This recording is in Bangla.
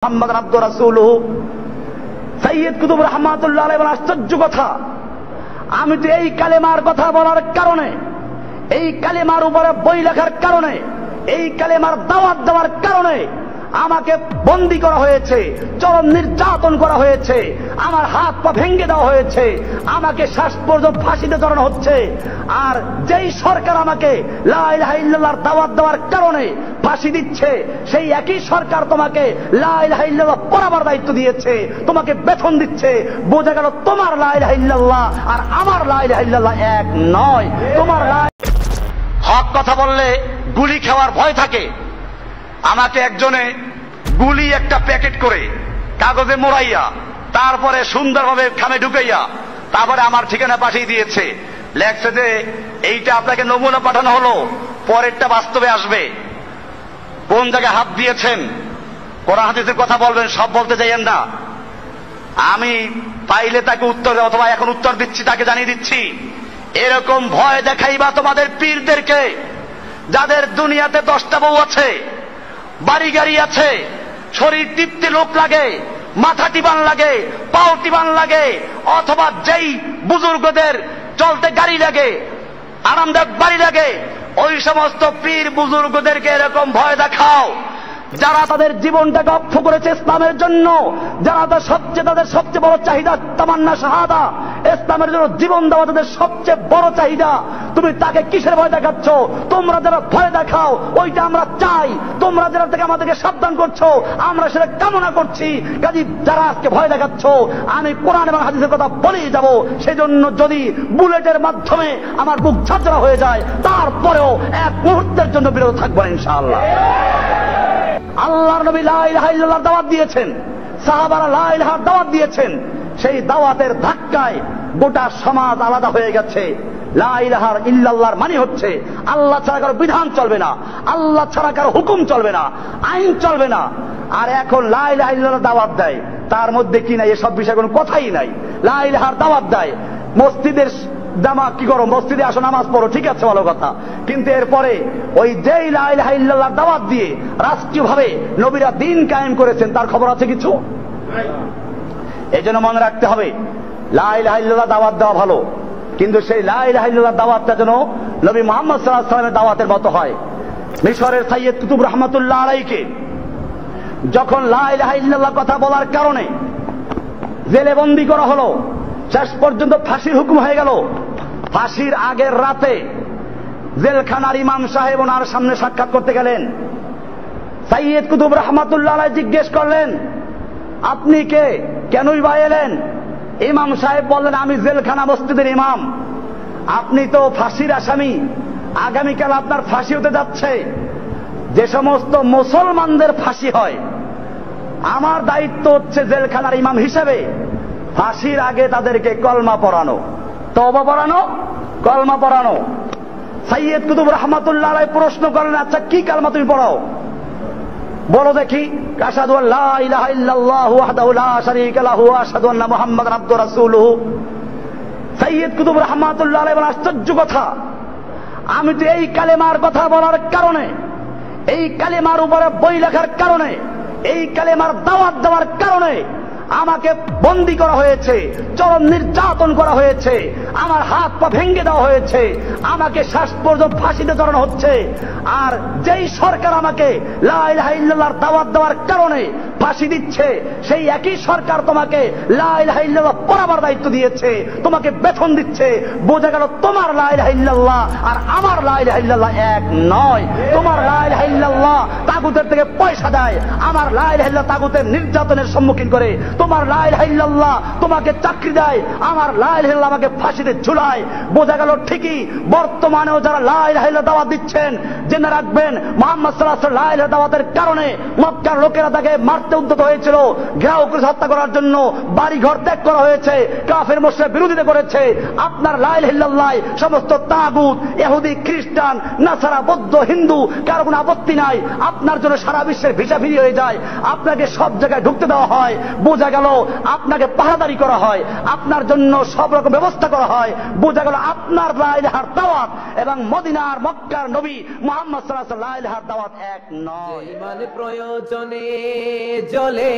মুহাম্মদ আব্দুর রাসূলুহু সাইয়্যিদ কুতুব রাহমাতুল্লাহ আলাইহি বলেন, আশ্চর্য কথা, আমি তো এই কালেমার কথা বলার কারণে, এই কালেমার উপরে বই লেখার কারণে, এই কালেমার দাওয়াত দেওয়ার কারণে আমাকে বন্দী করা হয়েছে, চরম নির্যাতন করা হয়েছে, আমার হাত পা ভেঙে দেওয়া হয়েছে, আমাকে শ্বাস পর্যন্ত ফাঁসিতে চড়ানো হচ্ছে। আর যেই সরকার আমাকে লা ইলাহা ইল্লাল্লাহর দাওয়াত দেওয়ার কারণে ফাঁসি দিচ্ছে, সেই একই সরকার তোমাকে লা ইলাহা ইল্লাল্লাহ পড়াবার দায়িত্ব দিয়েছে, তোমাকে বেতন দিচ্ছে। বোঝা গেল তোমার লা ইলাহা ইল্লাল্লাহ আর আমার লা ইলাহা ইল্লাল্লাহ এক নয়। তোমার হক কথা বললে গুলি খাওয়ার ভয় থাকে। আমাকে একজনে গুলি একটা প্যাকেট করে কাগজে মোড়াইয়া তারপরে সুন্দরভাবে খামে ঢুকাইয়া তারপরে আমার ঠিকানা পাঠিয়ে দিয়েছে। লেখছে যে এইটা আপনাকে নমুনা পাঠানো হলো, পরেরটা বাস্তবে আসবে। কোন জায়গায় হাত দিয়েছেন, কোরআন হাদিসের কথা বলবেন, সব বলতে চাইয়েন না। আমি পাইলে তাকে উত্তর দেব, অথবা এখন উত্তর দিচ্ছি, তাকে জানিয়ে দিচ্ছি। এরকম ভয় দেখাইবা তোমাদের পীরদেরকে, যাদের দুনিয়াতে 10টা বউ আছে, বাড়ি গাড়ি আছে, শরীর টিপতে লোক লাগে, মাথা টিবান লাগে, পাও টিবান লাগে, অথবা যেই বুজুর্গদের চলতে গাড়ি লাগে, আরামদায়ক বাড়ি লাগে, ওই সমস্ত পীর বুজুর্গদেরকে এরকম ভয় দেখাও যারা তাদের জীবনটাকে অক্ষ করেছে ইসলামের জন্য, যারা তাদের সবচেয়ে বড় চাহিদা তামান্না শাহাদা, ইসলামের জন্য জীবন দেওয়া তাদের সবচেয়ে বড় চাহিদা। তুমি তাকে কিসের ভয় দেখাচ্ছ? তোমরা যারা ভয় দেখাও ওইটা আমরা চাই, তোমরা যারা থেকে আমাদেরকে সাবধান করছো আমরা সেটা কামনা করছি। কাজী যারা আজকে ভয় দেখাচ্ছ, আমি কোরআন এবং হাদিসের কথা বলেই যাব। সেজন্য যদি বুলেটের মাধ্যমে আমার বুক ঝাঁঝরা হয়ে যায়, তারপরেও এক মুহূর্তের জন্য বিরত থাকবো ইনশাআল্লাহ। আল্লাহর নবী লা ইলাহা ইল্লাল্লাহর দাওয়াত দিয়েছেন, সাহাবারা লা ইলাহার দাওয়াত দিয়েছেন। সেই দাওয়াতের ধাক্কায় গোটা সমাজ আলাদা হয়ে গেছে। লা ইলাহা ইল্লাল্লাহর মানে হচ্ছে আল্লাহ ছাড়া কারো বিধান চলবে না, আল্লাহ ছাড়া কারো হুকুম চলবে না, আইন চলবে না। আর এখন লা ইলাহা ইল্লাল্লাহর দাওয়াত দেয়, তার মধ্যে কি নাই, এসব বিষয়ে কোনো কথাই নাই। লা ইলাহার দাওয়াত দেয়, মসজিদের জামা কি করো, মসজিদে আসো, নামাজ পড়ো, ঠিক আছে, ভালো কথা। কিন্তু এরপরে ওই যেই লা ইলাহা ইল্লাল্লাহর দাওয়াত দিয়ে রাষ্ট্রীয়ভাবে নবীরা দিন কায়েম করেছেন, তার খবর আছে কিছু? এই জন্য মনে রাখতে হবে, লা ইলাহা ইল্লাল্লাহ দাওয়াত দেওয়া ভালো, কিন্তু সেই লা ইলাহা ইল্লাল্লাহ দাওয়াতটা যেন নবী মুহাম্মদ সাল্লাল্লাহু আলাইহি ওয়াসাল্লামের দাওয়াতের মতো হয়। মিশরের সাইয়্যিদ কুতুব রাহমাতুল্লাহ আলাইহিকে যখন লা ইলাহা ইল্লাল্লাহ কথা বলার কারণে জেলে বন্দী করা হলো, শেষ পর্যন্ত ফাঁসির হুকুম হয়ে গেল। ফাঁসির আগের রাতে জেলখানার ইমাম সাহেব ওনার সামনে সাক্ষাৎ করতে গেলেন। সাইয়্যিদ কুতুব রাহমাতুল্লাহ আলাইহি জিজ্ঞেস করলেন, আপনি কে, কেনই বা এলেন? ইমাম সাহেব বললেন, আমি জেলখানা মসজিদের ইমাম। আপনি তো ফাঁসির আসামি, আগামীকাল আপনার ফাঁসি হতে যাচ্ছে। যে সমস্ত মুসলমানদের ফাঁসি হয়, আমার দায়িত্ব হচ্ছে জেলখানার ইমাম হিসেবে ফাঁসির আগে তাদেরকে কলমা পড়ানো, তওবা পড়ানো, কলমা পড়ানো। সাইয়্যিদ কুতুব রাহমাতুল্লাহ আলাইহি প্রশ্ন করলেন, আচ্ছা কি কালমা তুমি পড়াও, বলো দেখি। আশহাদু আল্লা ইলাহা ইল্লাল্লাহু ওয়াহদাহু লা শারীকা লাহু ওয়া আশহাদু আন্না মুহাম্মাদান আবদুহু ওয়া রাসূলুহু। সাইয়্যিদ কুতুব রাহমাতুল্লাহ আলাইহি বলেন, আশ্চর্য কথা, আমি তো এই কালেমার কথা বলার কারণে, এই কালেমার উপরে বই লেখার কারণে, এই কালেমার দাওয়াত দেওয়ার কারণে আমাকে বন্দী করা হয়েছে, চরম নির্যাতন করা হয়েছে, আমার হাত পা ভেঙে দেওয়া হয়েছে, আমাকে শ্বাস পর্যন্ত ফাঁসিতে চড়ানো হচ্ছে। আর যেই সরকার আমাকে লা ইলাহা ইল্লাল্লাহর দাওয়াত দেওয়ার কারণে ফাঁসি দিচ্ছে, সেই একই সরকার তোমাকে লা ইলাহা ইল্লাল্লাহ পড়াবার দায়িত্ব দিয়েছে, তোমাকে বেতন দিচ্ছে। বোঝা গেল তোমার লা ইলাহা ইল্লাল্লাহ আর আমার লা ইলাহা ইল্লাল্লাহ এক নয়। তোমার লা ইলাহা ইল্লাল্লাহ তাগুতের থেকে পয়সা দেয়, আমার লা ইলাহা ইল্লাল্লাহ তাগুতের নির্যাতনের সম্মুখীন করে। তোমার লা ইলাহা ইল্লাল্লাহ তোমাকে চাকরি দেয়, আমার লা ইলাহা ইল্লাল্লাহ আমাকে ফাঁসিতে ঝুলায়। বোঝা গেল ঠিকই বর্তমানেও যারা লা ইলাহা ইল্লাল্লাহ দাওয়াত দিচ্ছেন, জেনে রাখবেন মুহাম্মদ সাল্লাল্লাহু আলাইহি ওয়াসাল্লাম লা ইলাহা দাওয়াতের কারণে মক্কার লোকেরা তাকে মারতে উদ্যত হয়েছিল, ঘেরাও করে হত্যা করার জন্য বাড়ি ঘর ত্যাগ করা হয়েছে, কাফের মুশরিক বিরোধিতা করেছে। আপনার লা ইলাহা ইল্লাল্লাহ সমস্ত তাগুত, ইহুদি, খ্রিস্টান, নাসারা, বৌদ্ধ, হিন্দু কারো কোনো আপত্তি নাই। আপনার জন্য সারা বিশ্বের ভিসা ফ্রি হয়ে যায়, আপনাকে সব জায়গায় ঢুকতে দেওয়া হয়। বোঝা গেল আপনাকে পাহারাদারি করা হয়, আপনার জন্য সব রকম ব্যবস্থা করা হয়। বোঝা গেল আপনার লা ইলাহার দাওয়াত এবং মদিনার মক্কার নবী মুহাম্মদ সাল্লাল্লাহু আলাইহি ওয়াসাল্লাম লা ইলাহার দাওয়াত এক নয়। ইমান প্রয়োজনে জ্বলে